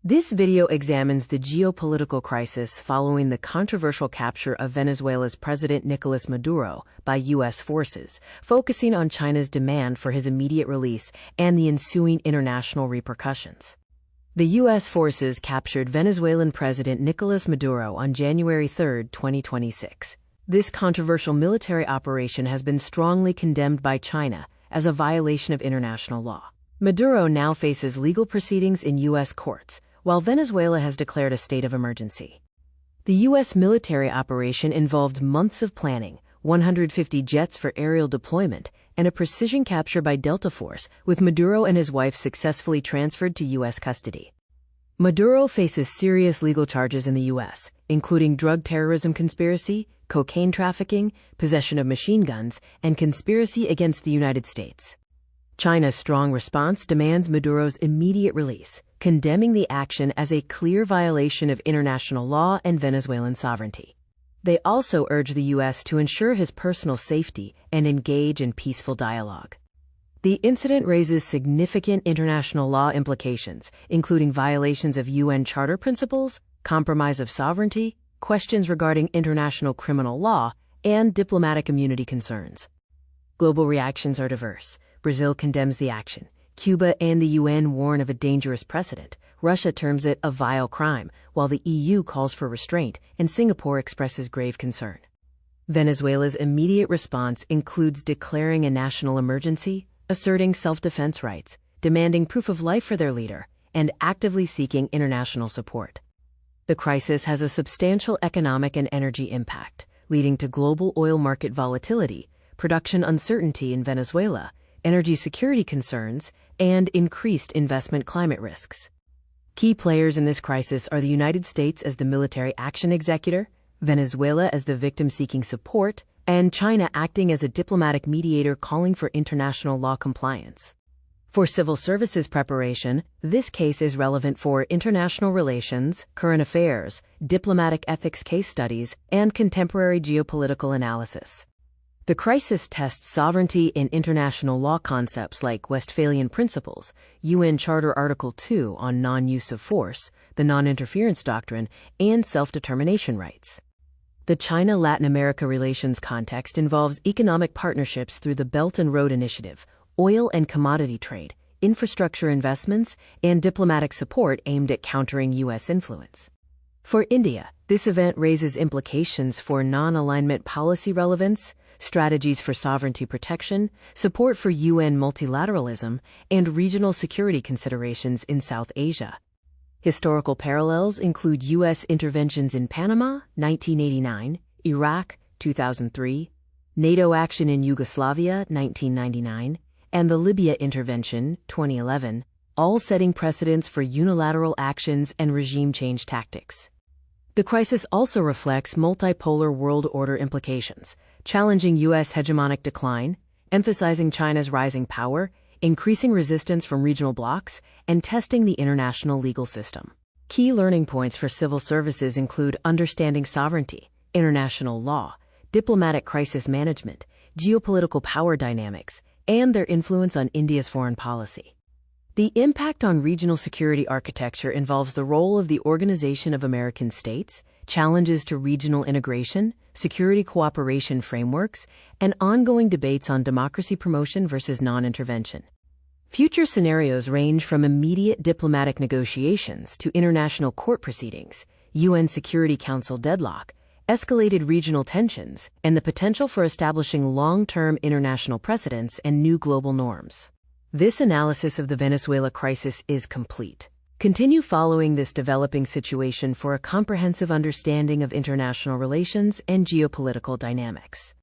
This video examines the geopolitical crisis following the controversial capture of Venezuela's President Nicolas Maduro by U.S. forces, focusing on China's demand for his immediate release and the ensuing international repercussions. The U.S. forces captured Venezuelan President Nicolas Maduro on January 3, 2026. This controversial military operation has been strongly condemned by China as a violation of international law. Maduro now faces legal proceedings in U.S. courts, while Venezuela has declared a state of emergency. The U.S. military operation involved months of planning, 150 jets for aerial deployment, and a precision capture by Delta Force, with Maduro and his wife successfully transferred to U.S. custody. Maduro faces serious legal charges in the U.S., including drug terrorism conspiracy, cocaine trafficking, possession of machine guns, and conspiracy against the United States. China's strong response demands Maduro's immediate release, condemning the action as a clear violation of international law and Venezuelan sovereignty. They also urge the U.S. to ensure his personal safety and engage in peaceful dialogue. The incident raises significant international law implications, including violations of UN Charter principles, compromise of sovereignty, questions regarding international criminal law, and diplomatic immunity concerns. Global reactions are diverse. Brazil condemns the action. Cuba and the UN warn of a dangerous precedent. Russia terms it a vile crime, while the EU calls for restraint, and Singapore expresses grave concern. Venezuela's immediate response includes declaring a national emergency, asserting self-defense rights, demanding proof of life for their leader, and actively seeking international support. The crisis has a substantial economic and energy impact, leading to global oil market volatility, production uncertainty in Venezuela, energy security concerns, and increased investment climate risks. Key players in this crisis are the United States as the military action executor, Venezuela as the victim seeking support, and China acting as a diplomatic mediator calling for international law compliance. For civil services preparation, this case is relevant for international relations, current affairs, diplomatic ethics case studies, and contemporary geopolitical analysis. The crisis tests sovereignty in international law concepts like Westphalian Principles, UN Charter Article 2 on non-use of force, the non-interference doctrine, and self-determination rights. The China-Latin America relations context involves economic partnerships through the Belt and Road Initiative, oil and commodity trade, infrastructure investments, and diplomatic support aimed at countering U.S. influence. For India, this event raises implications for non-alignment policy relevance, strategies for sovereignty protection, support for UN multilateralism, and regional security considerations in South Asia. Historical parallels include U.S. interventions in Panama, 1989, Iraq, 2003, NATO action in Yugoslavia, 1999, and the Libya intervention, 2011, all setting precedents for unilateral actions and regime change tactics. The crisis also reflects multipolar world order implications, challenging U.S. hegemonic decline, emphasizing China's rising power, increasing resistance from regional blocs, and testing the international legal system. Key learning points for civil services include understanding sovereignty, international law, diplomatic crisis management, geopolitical power dynamics, and their influence on India's foreign policy. The impact on regional security architecture involves the role of the Organization of American States, challenges to regional integration, security cooperation frameworks, and ongoing debates on democracy promotion versus non-intervention. Future scenarios range from immediate diplomatic negotiations to international court proceedings, UN Security Council deadlock, escalated regional tensions, and the potential for establishing long-term international precedents and new global norms. This analysis of the Venezuela crisis is complete. Continue following this developing situation for a comprehensive understanding of international relations and geopolitical dynamics.